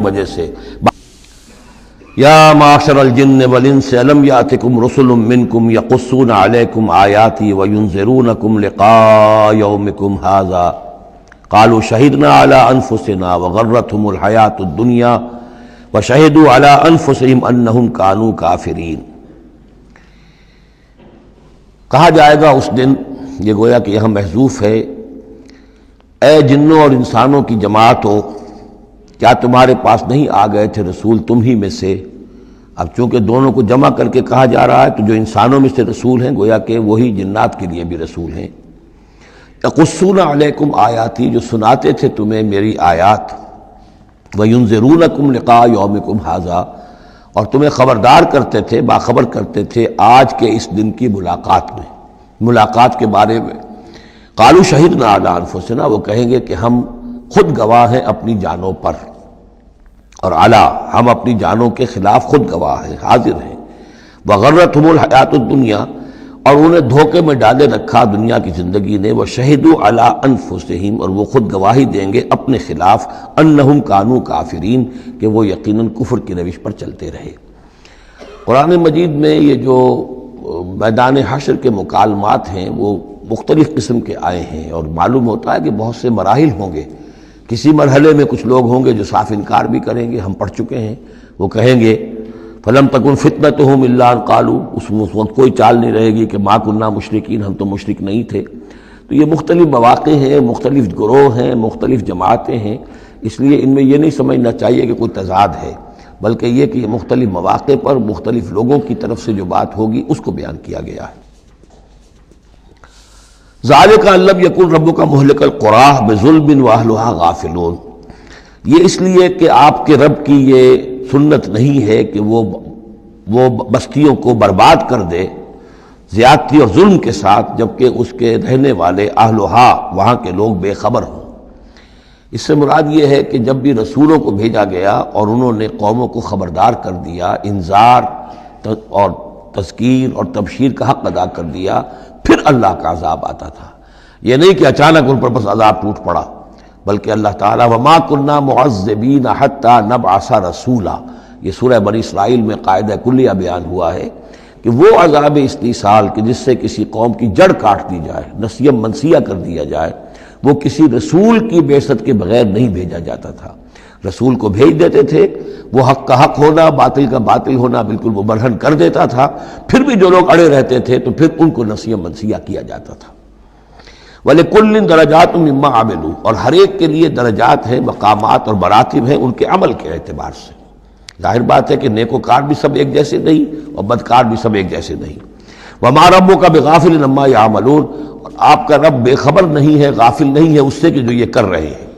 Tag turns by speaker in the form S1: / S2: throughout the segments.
S1: وجہ سے یا معاشر الجن والانس الم یاتکم رسل منکم یقصون علیکم آیاتی وینذرونکم لقاء یومکم ھذا قالوا شہدنا علی انفسنا وغرتهم الحیاۃ الدنیا وشہدوا علی انفسہم انہم کانوا کافرین۔ کہا جائے گا اس دن، یہ گویا کہ یہاں محذوف ہے، اے جنوں اور انسانوں کی جماعتوں، کیا تمہارے پاس نہیں آ گئے تھے رسول تم ہی میں سے؟ اب چونکہ دونوں کو جمع کر کے کہا جا رہا ہے تو جو انسانوں میں سے رسول ہیں گویا کہ وہی جنات کے لیے بھی رسول ہیں۔ یقصون علیکم آیاتی، جو سناتے تھے تمہیں میری آیات، وینذرونکم لقاء یومکم ھذا، اور تمہیں خبردار کرتے تھے، باخبر کرتے تھے آج کے اس دن کی ملاقات کے بارے میں۔ قالوا شہدنا علی انفسنا، وہ کہیں گے کہ ہم خود گواہ ہیں اپنی جانوں پر، اور علی، ہم اپنی جانوں کے خلاف خود گواہ ہیں، حاضر ہیں۔ وغرتهم الحیاۃ الدنیا، اور انہیں دھوکے میں ڈالے رکھا دنیا کی زندگی نے، وشہدوا علی انفسہم، اور وہ خود گواہی دیں گے اپنے خلاف، انہم کانوا کافرین، کہ وہ یقیناً کفر کی روش پر چلتے رہے۔ قرآن مجید میں یہ جو میدان حشر کے مکالمات ہیں وہ مختلف قسم کے آئے ہیں، اور معلوم ہوتا ہے کہ بہت سے مراحل ہوں گے۔ کسی مرحلے میں کچھ لوگ ہوں گے جو صاف انکار بھی کریں گے، ہم پڑھ چکے ہیں، وہ کہیں گے فَلَمْ تَكُنْ فِتْنَتُهُمْ إِلَّا أَنْ قَالُوا، اس وقت کوئی چال نہیں رہے گی کہ مَا كُنَّا مُشْرِكِينَ، ہم تو مشرک نہیں تھے۔ تو یہ مختلف مواقع ہیں، مختلف گروہ ہیں، مختلف جماعتیں ہیں، اس لیے ان میں یہ نہیں سمجھنا چاہیے کہ کوئی تضاد ہے، بلکہ یہ کہ یہ مختلف مواقع پر مختلف لوگوں کی طرف سے جو بات ہوگی اس کو بیان کیا گیا ہے۔ ذالک ان لم یکن ربک مہلک القری بظلم واہلھا غافلون، یہ اس لیے کہ آپ کے رب کی یہ سنت نہیں ہے کہ وہ بستیوں کو برباد کر دے زیادتی اور ظلم کے ساتھ، جبکہ اس کے رہنے والے اہلھا، وہاں کے لوگ بے خبر ہوں۔ اس سے مراد یہ ہے کہ جب بھی رسولوں کو بھیجا گیا اور انہوں نے قوموں کو خبردار کر دیا، انذار اور تذکیر اور تبشیر کا حق ادا کر دیا، پھر اللہ کا عذاب آتا تھا۔ یہ نہیں کہ اچانک ان پر بس عذاب ٹوٹ پڑا، بلکہ اللہ تعالیٰ وَمَا كُنَّا مُعَذِّبِينَ حَتَّى نَبْعَثَ رَسُولًا، یہ سورہ بنی اسرائیل میں قاعدہ کلیہ بیان ہوا ہے کہ وہ عذاب استیصال کہ جس سے کسی قوم کی جڑ کاٹ دی جائے، نسیم منسیہ کر دیا جائے، وہ کسی رسول کی بعثت کے بغیر نہیں بھیجا جاتا تھا۔ رسول کو بھیج دیتے تھے، وہ حق کا حق ہونا، باطل کا باطل ہونا بالکل وہ برہن کر دیتا تھا، پھر بھی جو لوگ اڑے رہتے تھے تو پھر ان کو نسیہ منسیہ کیا جاتا تھا۔ وَلِكُلٍّ دَرَجَاتٌ مِّمَّا عَمِلُوا، اور ہر ایک کے لیے درجات ہیں، مقامات اور مراتب ہیں ان کے عمل کے اعتبار سے۔ ظاہر بات ہے کہ نیکوکار بھی سب ایک جیسے نہیں اور بدکار بھی سب ایک جیسے نہیں۔ وَمَا رَبُّكَ بِغَافِلٍ عَمَّا يَعْمَلُونَ، اور آپ کا رب بے خبر نہیں ہے، غافل نہیں ہے اس سے کہ جو یہ کر رہے ہیں۔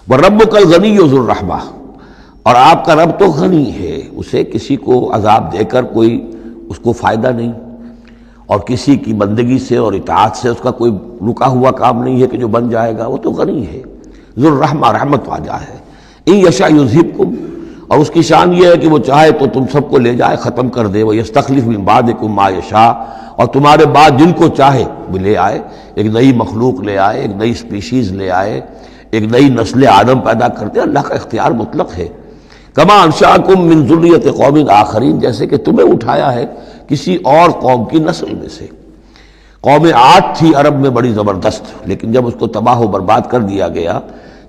S1: وَرَبُّكَ الْغَنِيُّ ذُو الرَّحْمَةِ، اور آپ کا رب تو غنی ہے، اسے کسی کو عذاب دے کر کوئی اس کو فائدہ نہیں، اور کسی کی بندگی سے اور اطاعت سے اس کا کوئی رکا ہوا کام نہیں ہے کہ جو بن جائے گا، وہ تو غنی ہے، ذو الرحمہ، رحمت واجہ ہے۔ ان یشاء یذھبکم، اور اس کی شان یہ ہے کہ وہ چاہے تو تم سب کو لے جائے، ختم کر دے، ویستخلف من بعدکم ما یشاء، اور تمہارے بعد جن کو چاہے وہ لے آئے، ایک نئی مخلوق لے آئے، ایک نئی سپیشیز لے آئے، ایک نئی نسل آدم پیدا کرتے۔ اللہ کا اختیار مطلق ہے۔ کما انشاکم من ذریۃ قوم آخرین، جیسے کہ تمہیں اٹھایا ہے کسی اور قوم کی نسل میں سے۔ قوم عاد تھی عرب میں بڑی زبردست، لیکن جب اس کو تباہ و برباد کر دیا گیا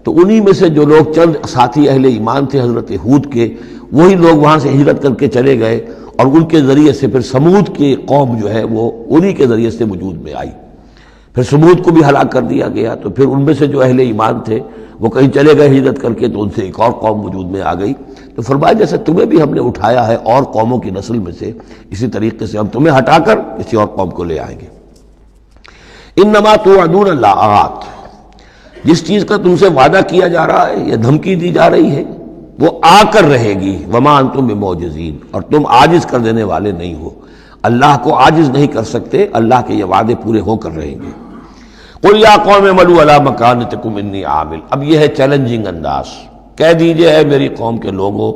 S1: تو انہی میں سے جو لوگ چند ساتھی اہل ایمان تھے حضرت ہود کے، وہی لوگ وہاں سے ہجرت کر کے چلے گئے، اور ان کے ذریعے سے پھر سمود کی قوم جو ہے وہ انہی کے ذریعے سے وجود میں آئی۔ پھر سمود کو بھی ہلاک کر دیا گیا، تو پھر ان میں سے جو اہل ایمان تھے وہ کہیں چلے گئے ہجرت کر کے، تو ان سے ایک اور قوم وجود میں آ گئی۔ تو فرمایا جیسے تمہیں بھی ہم نے اٹھایا ہے اور قوموں کی نسل میں سے، اسی طریقے سے ہم تمہیں ہٹا کر کسی اور قوم کو لے آئیں گے۔ انما توعدون لآت، جس چیز کا تم سے وعدہ کیا جا رہا ہے یا دھمکی دی جا رہی ہے وہ آ کر رہے گی۔ وما انتم بمعجزین، اور تم عاجز کر دینے والے نہیں ہو، اللہ کو عاجز نہیں کر سکتے، اللہ کے یہ وعدے پورے ہو کر رہیں گے۔ قل یا قوم اعملوا علی مکانتکم انی عامل، اب یہ ہے چیلنجنگ انداز، کہہ دیجئے اے میری قوم کے لوگوں،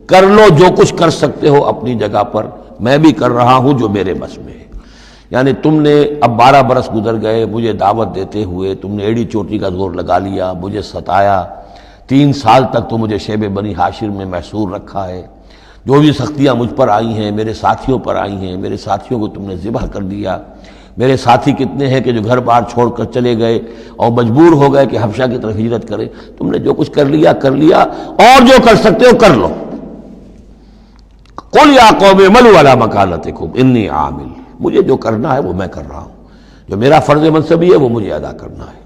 S1: کر لو جو کچھ کر سکتے ہو اپنی جگہ پر، میں بھی کر رہا ہوں جو میرے بس میں ہے۔ یعنی تم نے اب 12 برس گزر گئے مجھے دعوت دیتے ہوئے، تم نے ایڑی چوٹی کا زور لگا لیا، مجھے ستایا، 3 سال تک تو مجھے شیب بنی ہاشم میں محصور رکھا ہے، جو بھی سختیاں مجھ پر آئی ہیں، میرے ساتھیوں پر آئی ہیں، میرے ساتھیوں کو تم نے ذبح کر دیا۔ میرے ساتھی کتنے ہیں کہ جو گھر بار چھوڑ کر چلے گئے اور مجبور ہو گئے کہ حبشہ کی طرف ہجرت کریں۔ تم نے جو کچھ کر لیا کر لیا، اور جو کر سکتے ہو کر لو۔ قل یا قوم اعملوا علی مکانتکم انی عامل، مجھے جو کرنا ہے وہ میں کر رہا ہوں، جو میرا فرض منصبی ہے وہ مجھے ادا کرنا ہے۔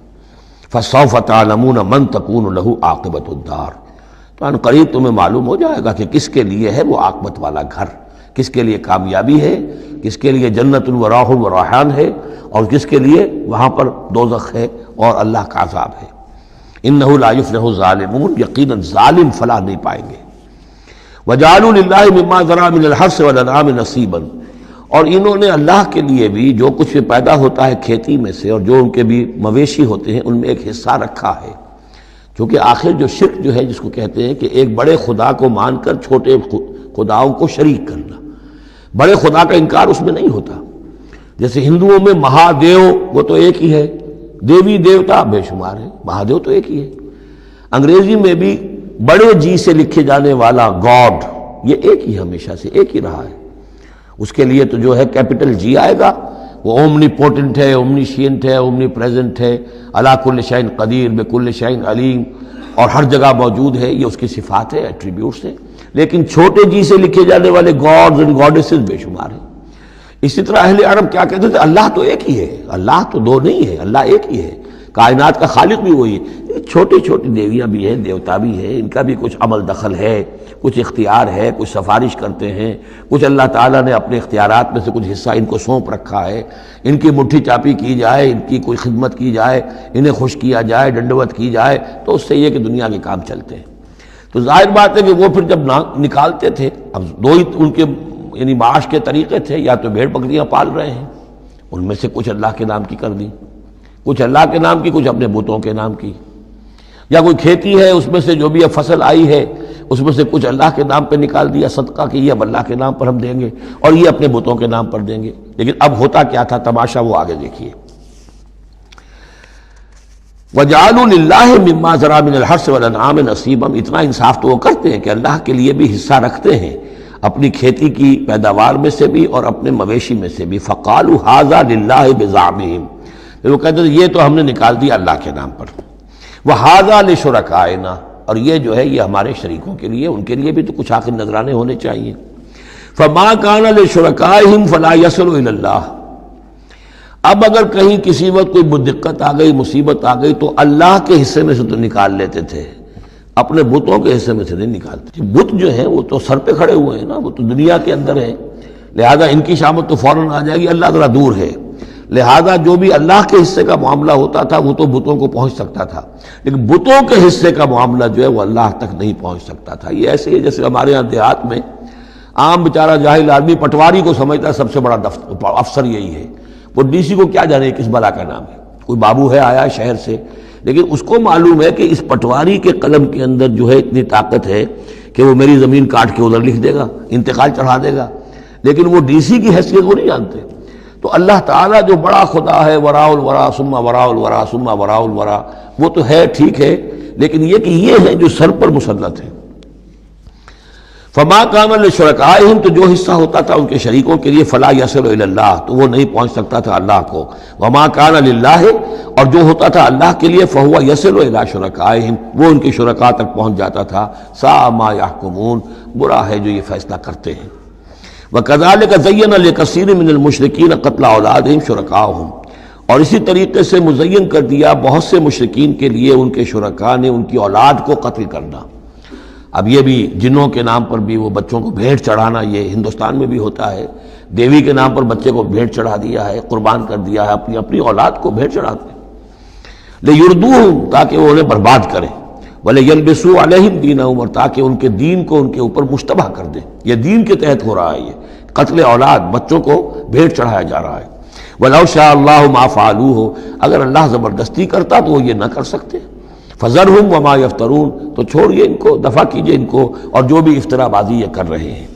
S1: فسوف تعلمون من تکون لہ عاقبۃ الدار، تو ان قریب تمہیں معلوم ہو جائے گا کہ کس کے لیے ہے وہ عاقبت والا گھر، کس کے لیے کامیابی ہے، کس کے لیے جنت و راح و ریحان ہے، اور کس کے لیے وہاں پر دوزخ ہے اور اللہ کا عذاب ہے۔ انہ لا یفلح الظالمون، یقیناً ظالم فلاح نہیں پائیں گے۔ وجعلوا للہ مما ذرا من الحرث والانعام نصیبا، اور انہوں نے اللہ کے لیے بھی جو کچھ پیدا ہوتا ہے کھیتی میں سے اور جو ان کے بھی مویشی ہوتے ہیں ان میں ایک حصہ رکھا ہے، کیونکہ آخر جو شرک جو ہے جس کو کہتے ہیں کہ ایک بڑے خدا کو مان کر چھوٹے خداؤں کو شریک کرنا، بڑے خدا کا انکار اس میں نہیں ہوتا۔ جیسے ہندوؤں میں مہادیو وہ تو ایک ہی ہے، دیوی دیوتا بے شمار ہے، مہادیو تو ایک ہی ہے۔ انگریزی میں بھی بڑے جی سے لکھے جانے والا گاڈ یہ ایک ہی ہمیشہ سے ایک ہی رہا ہے، اس کے لیے تو جو ہے کیپٹل جی آئے گا، وہ اومنی پوٹنٹ ہے، اومنی شینٹ ہے، اومنی پریزنٹ ہے، علی کل شیء قدیر بکل شیء علیم، اور ہر جگہ موجود ہے، یہ اس کی صفات ہے، ایٹریبیوٹس ہیں۔ لیکن چھوٹے جی سے لکھے جانے والے گاڈز اینڈ گاڈیسز بے شمار ہیں۔ اسی طرح اہل عرب کیا کہتے تھے؟ اللہ تو ایک ہی ہے، اللہ تو دو نہیں ہے، اللہ ایک ہی ہے، کائنات کا خالق بھی وہی ہے۔ چھوٹی چھوٹی دیویاں بھی ہیں، دیوتا بھی ہیں، ان کا بھی کچھ عمل دخل ہے، کچھ اختیار ہے، کچھ سفارش کرتے ہیں، کچھ اللہ تعالیٰ نے اپنے اختیارات میں سے کچھ حصہ ان کو سونپ رکھا ہے، ان کی مٹھی چاپی کی جائے، ان کی کوئی خدمت کی جائے، انہیں خوش کیا جائے، ڈنڈوت کی جائے، تو اس سے یہ کہ دنیا کے کام چلتے ہیں۔ تو ظاہر بات ہے کہ وہ پھر جب نکالتے تھے، اب دو ہی ان کے یعنی معاش کے طریقے تھے، یا تو بھیڑ بکریاں پال رہے ہیں، ان میں سے کچھ اللہ کے نام کی کر دی، کچھ اللہ کے نام کی، کچھ اپنے بتوں کے نام کی، یا کوئی کھیتی ہے اس میں سے جو بھی اب فصل آئی ہے اس میں سے کچھ اللہ کے نام پہ نکال دیا صدقہ کہ یہ اب اللہ کے نام پر ہم دیں گے اور یہ اپنے بتوں کے نام پر دیں گے۔ لیکن اب ہوتا کیا تھا تماشا وہ آگے دیکھیے۔ وَجَعَلُوا لِلَّهِ مِمَّا ذَرَا مِنَ الْحَرْثِ وَالْأَنْعَامِ نَصِيبًا، اتنا انصاف تو وہ کرتے ہیں کہ اللہ کے لیے بھی حصہ رکھتے ہیں اپنی کھیتی کی پیداوار میں سے بھی اور اپنے مویشی میں سے بھی۔ فَقَالُوا هَذَا لِلَّهِ بِزَعْمِهِمْ، وہ کہتے ہیں یہ تو ہم نے نکال دیا اللہ کے نام پر۔ وَهَذَا لِشُرَكَائِنَا، اور یہ جو ہے یہ ہمارے شریکوں کے لیے، ان کے لیے بھی تو کچھ آخر نذرانے ہونے چاہیے۔ فَمَا كَانَ لِشُرَكَائِهِمْ فَلَا يَصِلُ إِلَى اللَّهِ، اب اگر کہیں کسی وقت کوئی دقت آ گئی، مصیبت آ گئی، تو اللہ کے حصے میں سے تو نکال لیتے تھے، اپنے بتوں کے حصے میں سے نہیں نکالتے۔ بت جو ہیں وہ تو سر پہ کھڑے ہوئے ہیں نا، وہ تو دنیا کے اندر ہیں، لہذا ان کی شامت تو فوراً آ جائے گی، اللہ ذرا دور ہے، لہذا جو بھی اللہ کے حصے کا معاملہ ہوتا تھا وہ تو بتوں کو پہنچ سکتا تھا، لیکن بتوں کے حصے کا معاملہ جو ہے وہ اللہ تک نہیں پہنچ سکتا تھا۔ یہ ایسے ہی جیسے ہمارے یہاں دیہات میں عام بیچارہ جاہل آدمی پٹواری کو سمجھتا ہے سب سے بڑا افسر یہی ہے، وہ ڈی سی کو کیا جانے کس بلا کا نام ہے، کوئی بابو ہے آیا شہر سے، لیکن اس کو معلوم ہے کہ اس پٹواری کے قلم کے اندر جو ہے اتنی طاقت ہے کہ وہ میری زمین کاٹ کے ادھر لکھ دے گا، انتقال چڑھا دے گا، لیکن وہ ڈی سی کی حیثیت کو نہیں جانتے۔ تو اللہ تعالیٰ جو بڑا خدا ہے، وراء الورا ثم وراء الورا ثم وراء الورا، وہ تو ہے ٹھیک ہے، لیکن یہ کہ یہ ہے جو سر پر مسلط ہے۔ فما كان لشركائهم، تو جو حصہ ہوتا تھا ان کے شریکوں کے لیے، فلا يصل الى اللہ، تو وہ نہیں پہنچ سکتا تھا اللہ کو۔ وما كان للہ، اور جو ہوتا تھا اللہ کے لیے، فهو يصل الى شركائهم، وہ ان کے شرکاء تک پہنچ جاتا تھا۔ ساء ما يحكمون، برا ہے جو یہ فیصلہ کرتے ہیں۔ وَكَذَلِكَ زَيَّنَ لِكَثِيرٍ مِّنَ الْمُشْرِكِينَ قَتْلَ أَوْلَادِهِمْ شُرَكَاؤُهُمْ، اور اسی طریقے سے مزین کر دیا بہت سے مشرکین کے لیے ان کے شرکاء نے ان کی اولاد کو قتل کرنا۔ اب یہ بھی جنوں کے نام پر بھی وہ بچوں کو بھیٹ چڑھانا، یہ ہندوستان میں بھی ہوتا ہے، دیوی کے نام پر بچے کو بھیٹ چڑھا دیا ہے، قربان کر دیا ہے، اپنی اولاد کو بھیٹ چڑھاتے ہیں، لِيُرْدُوهُمْ، تاکہ وہ انہیں برباد کریں، وَلِيَلْبِسُوا عَلَيْهِمْ دِينَهُمْ، اور تاکہ ان کے دین کو ان کے اوپر مشتبہ کر دیں۔ یہ دین کے تحت ہو رہا ہے، یہ قتل اولاد، بچوں کو بھیٹ چڑھایا جا رہا ہے۔ وَلَوْ شَاءَ اللَّهُ مَا فَعَلُوهُ، اگر اللہ زبردستی کرتا تو وہ یہ نہ کر سکتے۔ فَذَرْهُمْ وَمَا يَفْتَرُونَ، تو چھوڑیے ان کو، دفع کیجئے ان کو اور جو بھی افترا بازی یہ کر رہے ہیں۔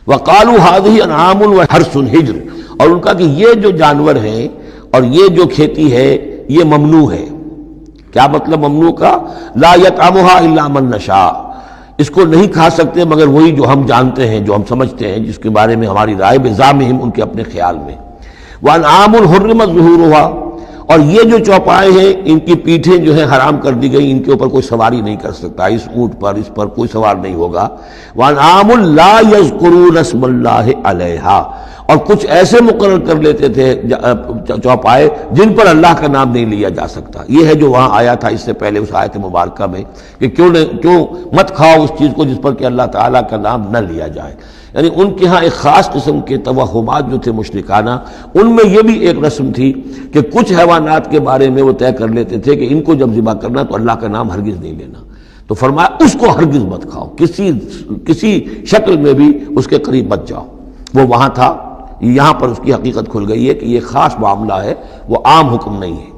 S1: وَقَالُوا هَٰذِهِ أَنْعَامٌ وَحَرْثٌ حِجْرٌ، اور ان کا کہ یہ جو جانور ہیں اور یہ جو کھیتی ہے یہ ممنوع ہے، کیا مطلب ممنوع کا؟ لا یطعمھا الا من نشاء، اس کو نہیں کھا سکتے مگر وہی جو ہم جانتے ہیں، جو ہم سمجھتے ہیں، جس کے بارے میں ہماری رائے بزعمہم، ان کے اپنے خیال میں۔ وانعام حرمت ظہورھا، اور یہ جو چوپائے ہیں ان کی پیٹھیں جو ہیں حرام کر دی گئی، ان کے اوپر کوئی سواری نہیں کر سکتا، اس اونٹ پر اس پر کوئی سوار نہیں ہوگا۔ وانعام لا یذکرون اسم اللہ علیہا، اور کچھ ایسے مقرر کر لیتے تھے چوپائے جن پر اللہ کا نام نہیں لیا جا سکتا۔ یہ ہے جو وہاں آیا تھا اس سے پہلے اس آیت مبارکہ میں کہ کیوں مت کھاؤ اس چیز کو جس پر کہ اللہ تعالیٰ کا نام نہ لیا جائے۔ یعنی ان کے ہاں ایک خاص قسم کے توہمات جو تھے مشرکانہ، ان میں یہ بھی ایک رسم تھی کہ کچھ حیوانات کے بارے میں وہ طے کر لیتے تھے کہ ان کو جب ذبح کرنا تو اللہ کا نام ہرگز نہیں لینا، تو فرمایا اس کو ہرگز مت کھاؤ، کسی شکل میں بھی اس کے قریب مت جاؤ۔ وہ وہاں تھا، یہاں پر اس کی حقیقت کھل گئی ہے کہ یہ خاص معاملہ ہے، وہ عام حکم نہیں ہے۔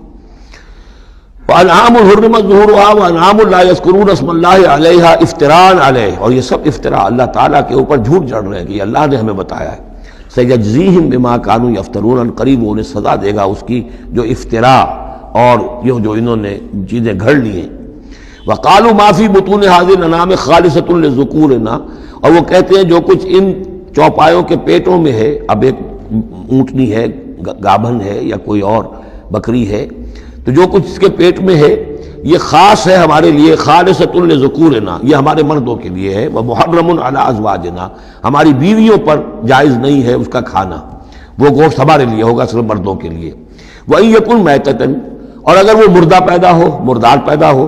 S1: وَأَنْعَامٌ حُرِّمَتْ ظُهُورُهَا وَأَنْعَامٌ لَا يَذْكُرُونَ اسْمَ اللَّهِ عَلَيْهَا افْتِرَاءً عَلَيْهِ، اور یہ سب افطرا اللہ تعالیٰ کے اوپر جھوٹ جڑ رہے ہیں کہ یہ اللہ نے ہمیں بتایا ہے۔ سَيَجْزِيهِمْ بِمَا كَانُوا يَفْتَرُونَ، ان قریب وہ انہیں سزا دے گا اس کی جو افطرا اور یہ جو انہوں نے چیزیں گھڑ لی ہیں۔ وَقَالُوا مَا فِي بُطُونِ هَٰذِهِ الْأَنْعَامِ خَالِصَةٌ لِّذُكُورِنَا، اور وہ کہتے ہیں جو کچھ ان چوپایوں کے پیٹوں میں ہے، اب ایک اونٹنی ہے، گابھن ہے یا کوئی اور بکری ہے، تو جو کچھ اس کے پیٹ میں ہے یہ خاص ہے ہمارے لیے، خالصۃ لذکورنا، یہ ہمارے مردوں کے لیے ہے، ومحرم علی ازواجنا، ہماری بیویوں پر جائز نہیں ہے اس کا کھانا، وہ گوشت ہمارے لیے ہوگا صرف مردوں کے لیے۔ وَإِن يَكُن مَيْتَةً، اور اگر وہ مردہ پیدا ہو، مردار پیدا ہو،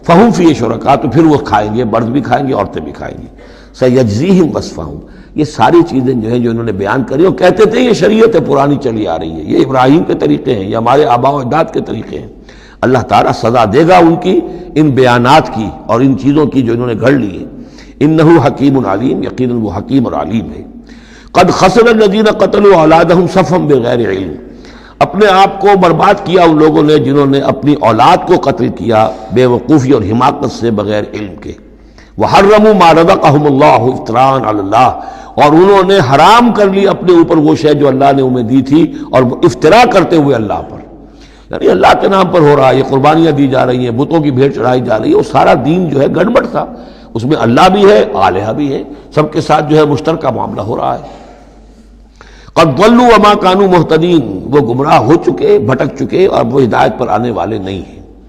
S1: فَهُمْ فِيهِ شُرَكَاء، تو پھر وہ کھائیں گے، مرد بھی کھائیں گے عورتیں بھی کھائیں گے۔ سَيَجْزِيهِمْ وَصْفَهُمْ، یہ ساری چیزیں جو ہیں جو انہوں نے بیان کری، اور کہتے تھے یہ شریعت پرانی چلی آ رہی ہے، یہ ابراہیم کے طریقے ہیں، یہ ہمارے آباء و اجداد کے طریقے ہیں۔ اللہ تعالیٰ سزا دے گا ان کی ان بیانات کی اور ان چیزوں کی جو انہوں نے گھڑ لی ہے۔ انہ حکیم علیم، یقیناً وہ حکیم اور علیم ہے۔ قد خسر الذین قتلوا اولادہم صفحا بغیر علم، اپنے آپ کو برباد کیا ان لوگوں نے جنہوں نے اپنی اولاد کو قتل کیا بے وقوفی اور حماقت سے، بغیر علم کے۔ وحرموا ما رزقہم اللہ افتراء علی اللہ، اور انہوں نے حرام کر لی اپنے اوپر وہ شے جو اللہ نے انہیں دی تھی، اور افطرا کرتے ہوئے اللہ پر، یعنی اللہ کے نام پر ہو رہا ہے، یہ قربانیاں دی جا رہی ہیں، بتوں کی بھیٹ چڑھائی جا رہی ہے، وہ سارا دین جو ہے گڑبڑ تھا، اس میں اللہ بھی ہے، آلہہ بھی ہے، سب کے ساتھ جو ہے مشترکہ معاملہ ہو رہا ہے۔ قد ضلوا وما كانوا مهتدين، وہ گمراہ ہو چکے، بھٹک چکے، اور وہ ہدایت پر آنے والے نہیں ہیں۔